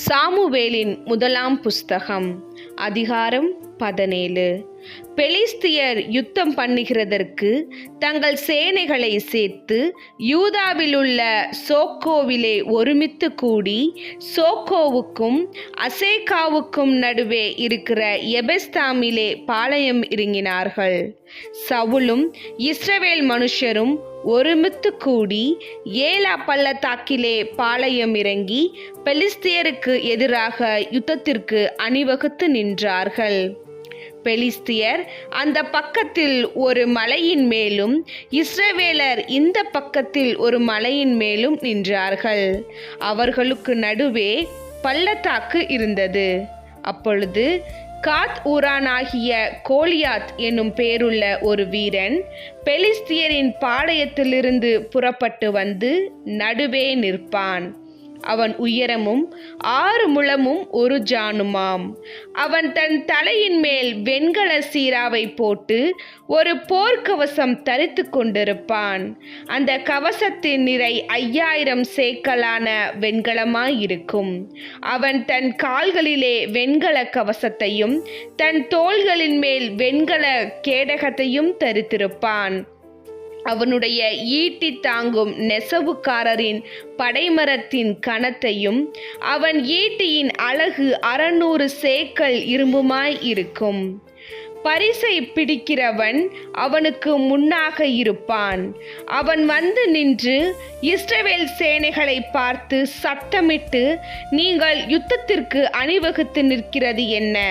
சாமுவேலின் முதலாம் புஸ்தகம் அதிகாரம் 17. பெலிஸ்தியர் யுத்தம் பண்ணுகிறதற்கு தங்கள் சேனைகளை சேர்த்து யூதாவிலுள்ள சோக்கோவிலே ஒருமித்து கூடி சோக்கோவுக்கும் அசேக்காவுக்கும் நடுவே இருக்கிற எபெஸ்தாமிலே பாளையம் இறங்கினார்கள். சவுலும் இஸ்ரவேல் மனுஷரும் ஒருமித்து கூடி ஏலா பள்ளத்தாக்கிலே பாளையம் இறங்கி பெலிஸ்தியருக்கு எதிராக யுத்தத்திற்கு அணிவகுத்து நின்றார்கள். பெலிஸ்தியர் அந்த பக்கத்தில் ஒரு மலையின் மேலும் இஸ்ரவேலர் இந்த பக்கத்தில் ஒரு மலையின் மேலும் நின்றார்கள். அவர்களுக்கு நடுவே பள்ளத்தாக்கு இருந்தது. அப்பொழுது காத் ஊரானாகிய கோலியாத் என்னும் பேருள்ள ஒரு வீரன் பெலிஸ்தியரின் பாளையத்திலிருந்து புறப்பட்டு வந்து நடுவே நிற்பான். அவன் உயரமும் 6 முழமும் 1 ஜானுமாம். அவன் தன் தலையின் மேல் வெண்கல சீராவை போட்டு ஒரு போர்க்கவசம் தரித்து கொண்டிருப்பான். அந்த கவசத்தின் நிறை 5000 சேக்கலான வெண்கலமாயிருக்கும். அவன் தன் கால்களிலே வெண்கல கவசத்தையும் தன் தோள்களின் மேல் வெண்கல கேடகத்தையும் தரித்திருப்பான். அவனுடைய ஈட்டி தாங்கும் நெசவுக்காரரின் படைமரத்தின் கனத்தையும் அவன் ஈட்டியின் அழகு 600 சேக்கல் இரும்புமாய் இருக்கும். பரிசை பிடிக்கிறவன் அவனுக்கு முன்னாக இருப்பான். அவன் வந்து நின்று இஸ்ரவேல் சேனைகளை பார்த்து சத்தமிட்டு, நீங்கள் யுத்தத்திற்கு அணிவகுத்து நிற்கிறது என்ன?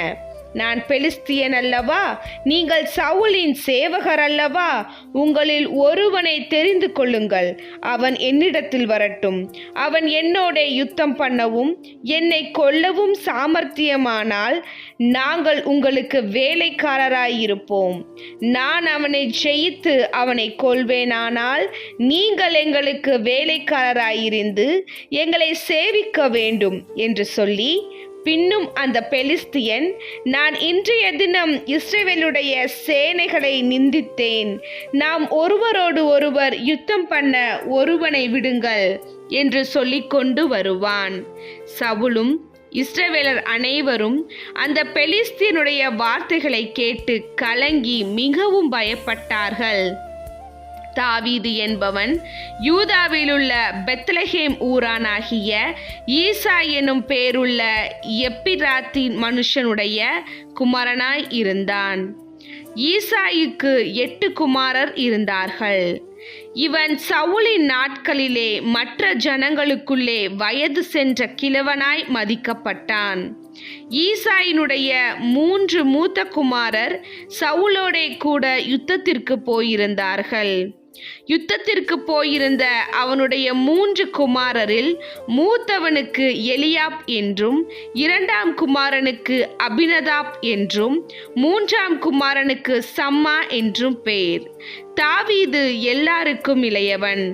நான் பெலிஸ்தியன் அல்லவா? நீங்கள் சவுலின் சேவகர் அல்லவா? உங்களில் ஒருவனை தெரிந்து கொள்ளுங்கள், அவன் என்னிடத்தில் வரட்டும். அவன் என்னோட யுத்தம் பண்ணவும் என்னை கொல்லவும் சாமர்த்தியமானால் நாங்கள் உங்களுக்கு வேலைக்காரராயிருப்போம். நான் அவனை ஜெயித்து அவனை கொல்வேனானால் நீங்கள் எங்களுக்கு வேலைக்காரராயிருந்து எங்களை சேவிக்க வேண்டும் என்று சொல்லி, பின்னும் அந்த பெலிஸ்தியன், நான் இன்றைய தினம் இஸ்ரவேலுடைய சேனைகளை நிந்தித்தேன். நாம் ஒருவரோடு ஒருவர் யுத்தம் பண்ண ஒருவனை விடுங்கள் என்று சொல்லிக்கொண்டு வருவான். சவுலும் இஸ்ரவேலர் அனைவரும் அந்த பெலிஸ்தியனுடைய வார்த்தைகளை கேட்டு கலங்கி மிகவும் பயப்பட்டார்கள். தாவீது என்பவன் யூதாவிலுள்ள பெத்லகேம் ஊரானாகிய ஈசா எனும் பேருள்ள எப்பிராத்தின் மனுஷனுடைய குமாரனாய் இருந்தான். ஈசாய்க்கு 8 குமாரர் இருந்தார்கள். இவன் சவுலின் நாட்களிலே மற்ற ஜனங்களுக்குள்ளே வயது சென்ற கிழவனாய் மதிக்கப்பட்டான். ஈசாயினுடைய 3 மூத்த குமாரர் சவுலோடே கூட யுத்தத்திற்கு போயிருந்தார்கள். யுத்தத்திற்கு போயிருந்த அவனுடைய 3 குமாரரில் மூத்தவனுக்கு எலியாப் என்றும், 2ஆம் குமாரனுக்கு அபினதாப் என்றும், 3ஆம் குமாரனுக்கு சம்மா என்றும் பேர். தாவீது எல்லாருக்கும் இளையவன்.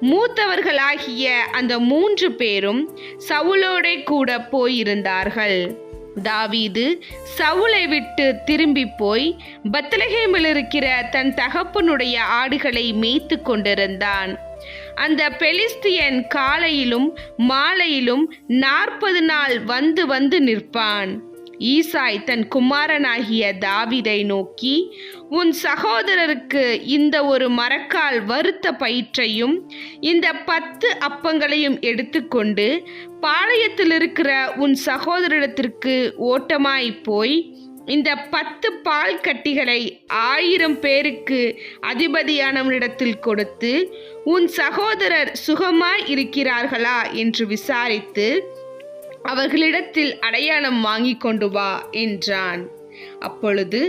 மூத்தவர்களாகிய அந்த 3 பேரும் சவுலோடே கூட போயிருந்தார்கள். தாவீது சவுலை விட்டு திரும்பி போய் பெத்லகேமில் இருக்கிற தன் தகப்பனுடைய ஆடுகளை மேய்த்து கொண்டிருந்தான். அந்த பெலிஸ்தியன் காலையிலும் மாலையிலும் 40 நாள் வந்து வந்து நிற்பான். ஈசாய் தன் குமாரனாகிய தாவீதை நோக்கி, உன் சகோதரருக்கு இந்த ஒரு மரக்கால் வறுத்த பயிற்றையும் இந்த 10 அப்பங்களையும் எடுத்துக்கொண்டு பாளையத்தில் இருக்கிற உன் சகோதரத்திற்கு ஓட்டமாய் போய் இந்த 10 பால் கட்டிகளை 1000 பேருக்கு அதிபதியானவனிடத்தில் கொடுத்து, உன் சகோதரர் சுகமாய் இருக்கிறார்களா என்று விசாரித்து அவர்களிடத்தில் அடையாளம் வாங்கி கொண்டு வா என்றான். அப்பொழுது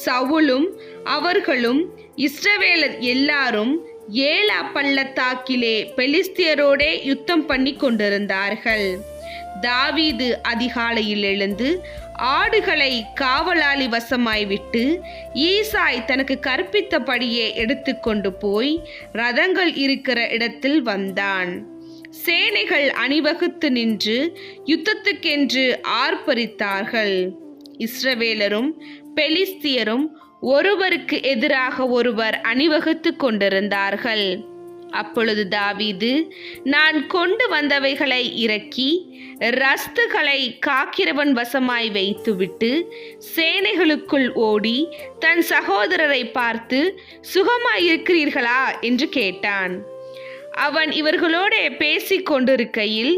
சவுலும் அவர்களும் இஸ்ரவேலர் எல்லாரும் ஏலா பள்ளத்தாக்கிலே பெலிஸ்தியரோடே யுத்தம் பண்ணி கொண்டிருந்தார்கள். தாவீது அதிகாலையில் எழுந்து ஆடுகளை காவலாளி வசமாய் விட்டு ஈசாய் தனக்கு கற்பித்தபடியே எடுத்துக்கொண்டு போய் ரதங்கள் இருக்கிற இடத்தில் வந்தான். சேனைகள் அணிவகுத்து நின்று யுத்தத்துக்கென்று ஆர்ப்பரித்தார்கள். இஸ்ரவேலரும் பெலிஸ்தியரும் ஒருவருக்கு எதிராக ஒருவர் அணிவகுத்து கொண்டிருந்தார்கள். அப்பொழுது தாவீது, நான் கொண்டு வந்தவைகளை இறக்கி ரஸ்துகளை காக்கிறவன் வசமாய் வைத்துவிட்டு சேனைகளுக்குள் ஓடி தன் சகோதரரை பார்த்து, சுகமாயிருக்கிறீர்களா என்று கேட்டான். அவன் இவர்களோட பேசிக் கொண்டிருக்கையில்,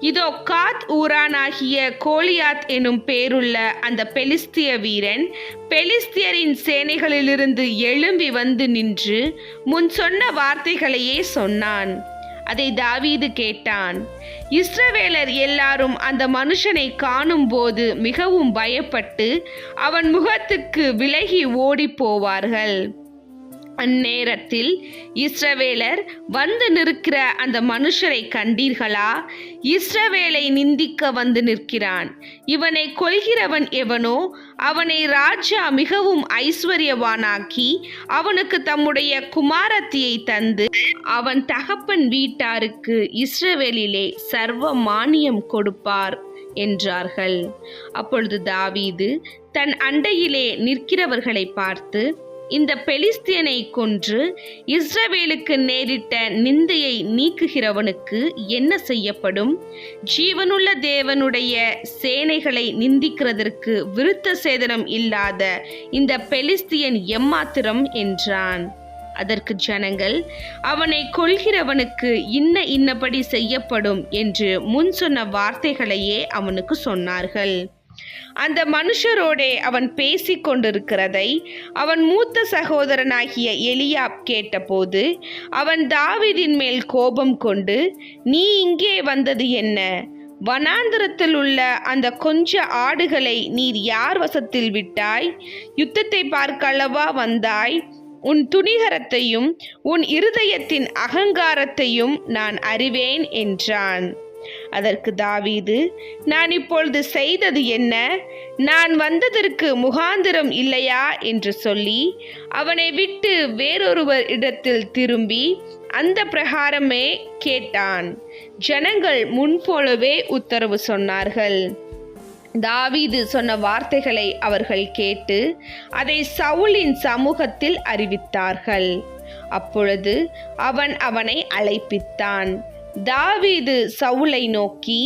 இதோ காத் ஊரானாகிய கோலியாத் எனும் பேருள்ள அந்த பெலிஸ்திய வீரன் பெலிஸ்தியரின் சேனைகளிலிருந்து எழும்பி வந்து நின்று முன் சொன்ன வார்த்தைகளையே சொன்னான். அதை தாவீது கேட்டான். இஸ்ரவேலர் எல்லாரும் அந்த மனுஷனை காணும் போது மிகவும் பயப்பட்டு அவன் முகத்துக்கு விலகி ஓடி போவார்கள். அந்நேரத்தில் இஸ்ரவேலர் வந்து நிற்கிற அந்த மனுஷரை கண்டீர்களா? இஸ்ரவேலை நிந்திக்க வந்து நிற்கிறான். இவனை கொல்கிறவன் எவனோ அவனை ராஜா மிகவும் ஐஸ்வர்யவானாக்கி அவனுக்கு தம்முடைய குமாரத்தியை தந்து அவன் தகப்பன் வீட்டாருக்கு இஸ்ரவேலிலே சர்வ மானியம் கொடுப்பார் என்றார்கள். அப்பொழுது தாவீது தன் அண்டையிலே நிற்கிறவர்களை பார்த்து, இந்த பெலிஸ்தியனை கொன்று இஸ்ரவேலுக்கு நேரிட்ட நிந்தையை நீக்குகிறவனுக்கு என்ன செய்யப்படும்? ஜீவனுள்ள தேவனுடைய சேனைகளை நிந்திக்கிறதற்கு விருத்த சேதனம் இல்லாத இந்த பெலிஸ்தியன் எம்மாத்திரம் என்றான். அதற்கு ஜனங்கள், அவனை கொல்கிறவனுக்கு இன்னபடி செய்யப்படும் என்று முன் சொன்ன வார்த்தைகளையே அவனுக்கு சொன்னார்கள். அந்த மனுஷரோடே அவன் பேசிக் கொண்டிருக்கிறதை அவன் மூத்த சகோதரனாகிய எலியாப் கேட்டபோது அவன் தாவீதின் மேல் கோபம் கொண்டு, நீ இங்கே வந்தது என்ன? வனாந்திரத்தில் உள்ள அந்த கொஞ்ச ஆடுகளை நீர் யார் வசத்தில் விட்டாய்? யுத்தத்தை பார்க்க அல்லவா வந்தாய்? உன் துணிகரத்தையும் உன் இருதயத்தின் அகங்காரத்தையும் நான் அறிவேன் என்றான். அதற்கு தாவீது, நான் இப்பொழுது செய்தது என்ன? நான் வந்ததற்கு முகாந்திரம் இல்லையா என்று சொல்லி அவனை விட்டு வேறொருவர் இடத்தில் திரும்பி அந்த பிரகாரமே கேட்டான். ஜனங்கள் முன்போலவே உத்தரவு சொன்னார்கள். தாவீது சொன்ன வார்த்தைகளை அவர்கள் கேட்டு அதை சவுலின் சமூகத்தில் அறிவித்தார்கள். அப்பொழுது அவன் அவனை அழைப்பித்தான். தாவீது சவுலை நோக்கி,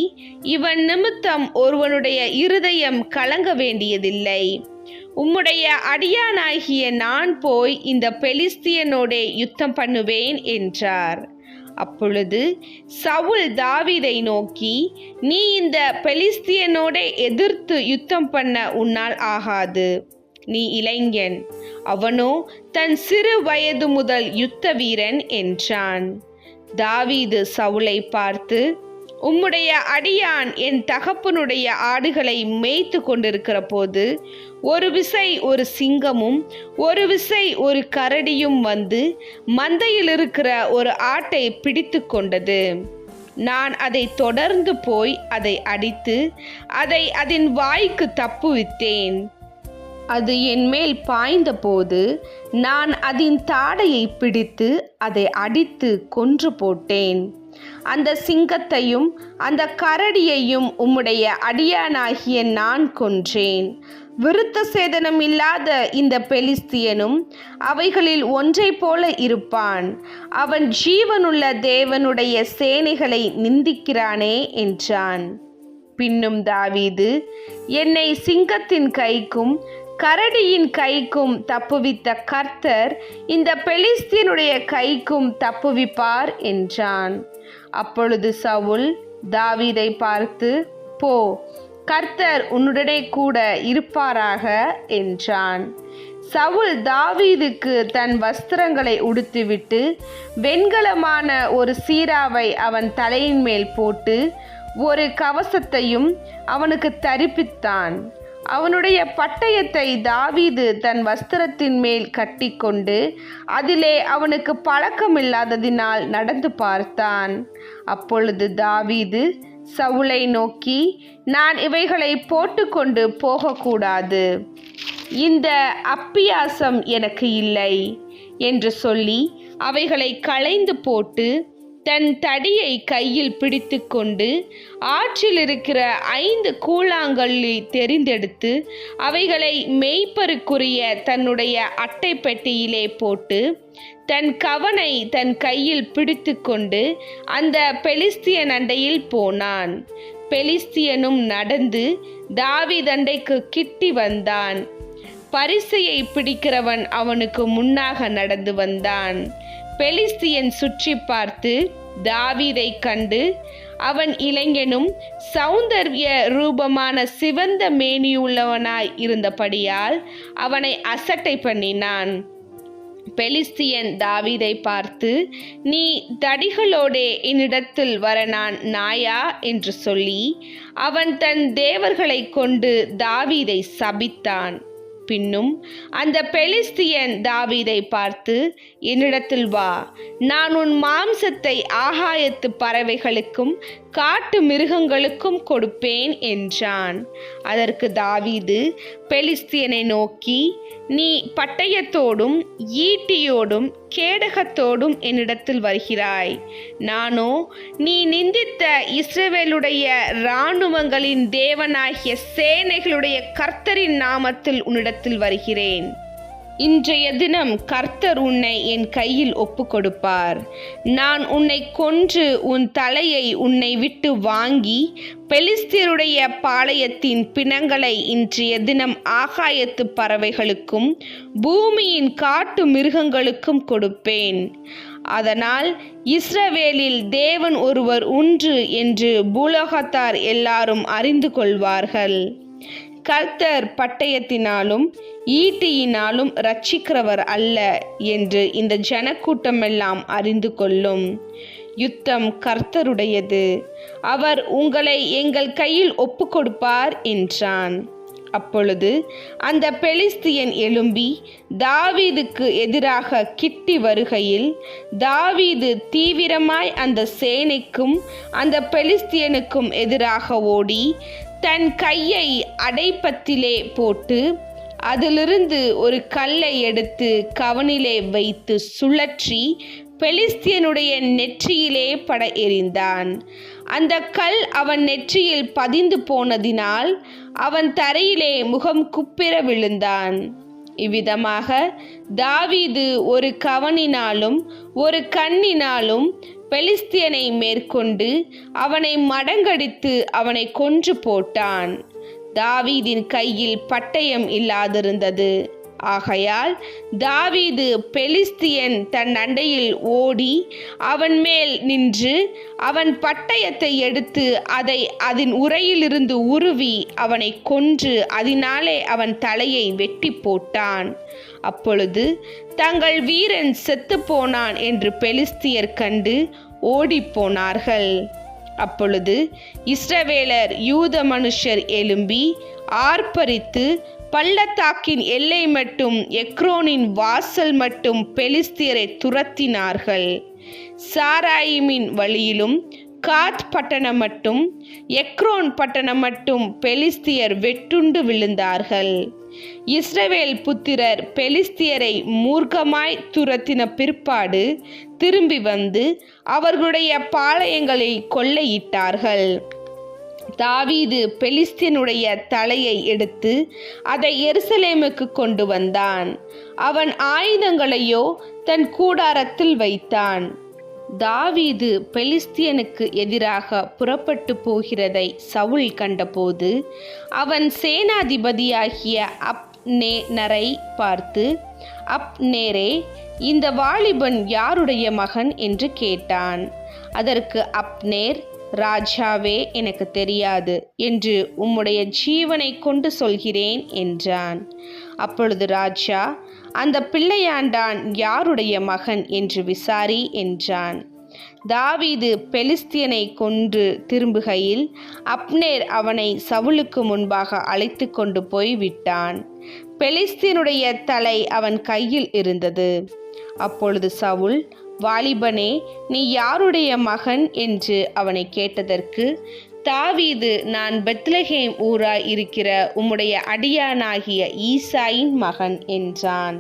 இவன் நிமித்தம் ஒருவனுடைய இருதயம் கலங்க வேண்டியதில்லை. உம்முடைய அடியானாகிய நான் போய் இந்த பெலிஸ்தியனோடே யுத்தம் பண்ணுவேன் என்றார். அப்பொழுது சவுல் தாவீதை நோக்கி, நீ இந்த பெலிஸ்தியனோடே எதிர்த்து யுத்தம் பண்ண உன்னால் ஆகாது. நீ இளைஞன், அவனோ தன் சிறு வயது முதல் யுத்த வீரன் என்றான். தாவீது சவுலை பார்த்து, உம்முடைய அடியான் என் தகப்பனுடைய ஆடுகளை மேய்த்து கொண்டிருக்கிற போது ஒரு விசை ஒரு சிங்கமும் ஒரு விசை ஒரு கரடியும் வந்து மந்தையில் இருக்கிற ஒரு ஆட்டை பிடித்து கொண்டது. நான் அதை தொடர்ந்து போய் அதை அடித்து அதை அதன் வாய்க்கு தப்புவித்தேன். அது என் மேல் பாய்ந்த போது நான் அதன் தாடையை பிடித்து அதை அடித்து கொன்று போட்டேன். அந்த சிங்கத்தையும் அந்த கரடியையும் உம்முடைய அடியானாகிய நான் கொன்றேன். விருத்த சேதனம் இல்லாத இந்த பெலிஸ்தியனும் அவைகளில் ஒன்றை போல இருப்பான். அவன் ஜீவனுள்ள தேவனுடைய சேனைகளை நிந்திக்கிறானே என்றான். பின்னும் தாவீது, என்னை சிங்கத்தின் கைக்கும் கரடியின் கைக்கும் தப்புவித்த கர்த்தர் இந்த பெலிஸ்தியனுடைய கைக்கும் தப்புவிப்பார் என்றான். அப்பொழுது சவுல் தாவீதை பார்த்து, போ, கர்த்தர் உன்னுடனே கூட இருப்பாராக என்றான். சவுல் தாவீதுக்கு தன் வஸ்திரங்களை உடுத்திவிட்டு வெண்கலமான ஒரு சீராவை அவன் தலையின் மேல் போட்டு ஒரு கவசத்தையும் அவனுக்கு தரிப்பித்தான். அவனுடைய பட்டயத்தை தாவீது தன் வஸ்திரத்தின் மேல் கட்டிக்கொண்டு அதிலே அவனுக்கு பழக்கமில்லாததினால் நடந்து பார்த்தான். அப்பொழுது தாவீது சவுலை நோக்கி, நான் இவைகளை போட்டுக்கொண்டு போகக்கூடாது, இந்த அப்பியாசம் எனக்கு இல்லை என்று சொல்லி அவைகளை களைந்து போட்டு தன் தடியை கையில் பிடித்து கொண்டு ஆற்றில் இருக்கிற 5 கூழாங்கல்லை தெரிந்தெடுத்து அவைகளை மேய்ப்பருக்குரிய தன்னுடைய அட்டை பெட்டியிலே போட்டு தன் கவனை தன் கையில் பிடித்து கொண்டு அந்த பெலிஸ்தியன் அண்டையில் போனான். பெலிஸ்தியனும் நடந்து தாவீதண்டைக்கு கிட்டி வந்தான். பரிசையை பிடிக்கிறவன் அவனுக்கு முன்னாக நடந்து வந்தான். பெலிஸ்தியன் சுற்றி பார்த்து தாவீதை கண்டு அவன் இளைஞனும் சௌந்தர்ய ரூபமான சிவந்த மேனியுள்ளவனாய் இருந்தபடியால் அவனை அசட்டை பண்ணினான். பெலிஸ்தியன் தாவீதை பார்த்து, நீ தடிகளோடே என்னிடத்தில் வர நான் நாயா என்று சொல்லி அவன் தன் தேவர்களை கொண்டு தாவீதை சபித்தான். பின்னும் அந்த பெலிஸ்தியன் தாவீதை பார்த்து, என்னிடத்தில் வா, நான் உன் மாம்சத்தை ஆகாயத்து பறவைகளுக்கும் காட்டு மிருகங்களுக்கும் கொடுப்பேன் என்றான். அதற்கு தாவீது பெலிஸ்தியனை நோக்கி, நீ பட்டயத்தோடும் ஈட்டியோடும் கேடகத்தோடும் என்னிடத்தில் வருகிறாய், நானோ நீ நிந்தித்த இஸ்ரவேலுடைய இராணுவங்களின் தேவனாகிய சேனைகளுடைய கர்த்தரின் நாமத்தில் உன்னிடத்தில் வருகிறேன். இன்றைய தினம் கர்த்தர் உன்னை என் கையில் ஒப்பு கொடுப்பார். நான் உன்னை கொன்று உன் தலையை உன்னை விட்டு வாங்கி பெலிஸ்தியருடைய பாளையத்தின் பிணங்களை இன்றைய தினம் ஆகாயத்து பறவைகளுக்கும் பூமியின் காட்டு மிருகங்களுக்கும் கொடுப்பேன். அதனால் இஸ்ரவேலில் தேவன் ஒருவர் உண்டு என்று பூலோகத்தார் எல்லாரும் அறிந்து கொள்வார்கள். கர்த்தர் பட்டயத்தினாலும் ஈட்டியினாலும் இரட்சிக்கிறவர் அல்ல என்று இந்த ஜனக்கூட்டமெல்லாம் அறிந்து கொள்ளும். யுத்தம் கர்த்தருடையது, அவர் உங்களை எங்கள் கையில் ஒப்பு கொடுப்பார் என்றான். அப்பொழுது அந்த பெலிஸ்தியன் எழும்பி தாவீதுக்கு எதிராக கிட்டி வருகையில் தாவீது தீவிரமாய் அந்த சேனைக்கும் அந்த பெலிஸ்தியனுக்கும் எதிராக ஓடி தன் கையை அடைப்பத்திலே போட்டு அதிலிருந்து ஒரு கல்லை எடுத்து கவனிலே வைத்து சுழற்றி பெலிஸ்தியனுடைய நெற்றியிலே பட எறிந்தான். அந்த கல் அவன் நெற்றியில் பதிந்து போனதினால் அவன் தரையிலே முகம் குப்பிர விழுந்தான். இவ்விதமாக தாவீது ஒரு கவனினாலும் ஒரு கண்ணினாலும் பெலிஸ்தியனை மேற்கொண்டு அவனை மடங்கடித்து அவனை கொன்று போட்டான். தாவீதின் கையில் பட்டயம் இல்லாதிருந்தது. ஆகையால் தாவீது பெலிஸ்தியன் தன் அண்டையில் ஓடி அவன் மேல் நின்று அவன் பட்டயத்தை எடுத்து அதை அதன் உறையிலிருந்து உருவி அவனை கொன்று அதனாலே அவன் தலையை வெட்டி போட்டான். அப்பொழுது தங்கள் வீரன் செத்து போனான் என்று பெலிஸ்தியர் கண்டு ஓடிப்போனார்கள். அப்பொழுது இஸ்ரவேலர் யூத மனுஷர் எழும்பி ஆர்ப்பரித்து பள்ளத்தாக்கின் எல்லை மட்டும் எக்ரோனின் வாசல் மட்டும் பெலிஸ்தியரை துரத்தினார்கள். சாராயிமின் வழியிலும் காத் பட்டணம் மட்டும் எக்ரோன் பட்டணம் மட்டும் பெலிஸ்தியர் வெட்டுண்டு விழுந்தார்கள். இஸ்ரவேல் புத்திரர் பெலிஸ்தியரை மூர்க்கமாய் துரத்தின பிற்பாடு திரும்பி வந்து அவர்களுடைய பாளையங்களை கொள்ளையிட்டார்கள். தாவீது பெலிஸ்தியனுடைய தலையை எடுத்து அதை எருசலேமுக்கு கொண்டு வந்தான். அவன் ஆயுதங்களையோ தன் கூடாரத்தில் வைத்தான். தாவீது பெலிஸ்தியனுக்கு எதிராக புறப்பட்டு போகிறதை சவுல் கண்டபோது அவன் சேனாதிபதியாகிய அப்னேரை பார்த்து, அப்னேரே, இந்த வாலிபன் யாருடைய மகன் என்று கேட்டான். அதற்கு அப்னேர், ராஜாவே, எனக்கு தெரியாது என்று உம்முடைய ஜீவனை கொண்டு சொல்கிறேன் என்றான். அப்பொழுது ராஜா, அந்த பிள்ளையாண்டான் யாருடைய மகன் என்று விசாரி என்றான். தாவீது பெலிஸ்தியனை கொன்று திரும்புகையில் அப்னேர் அவனை சவுலுக்கு முன்பாக அழைத்து கொண்டு போய் விட்டான். பெலிஸ்தியனுடைய தலை அவன் கையில் இருந்தது. அப்பொழுது சவுல், வாலிபனே, நீ யாருடைய மகன் என்று அவனை கேட்டதற்கு, தாவீது, நான் பெத்லகேம் ஊராய் இருக்கிற உம்முடைய அடியானாகிய ஈசாயின் மகன் என்றான்.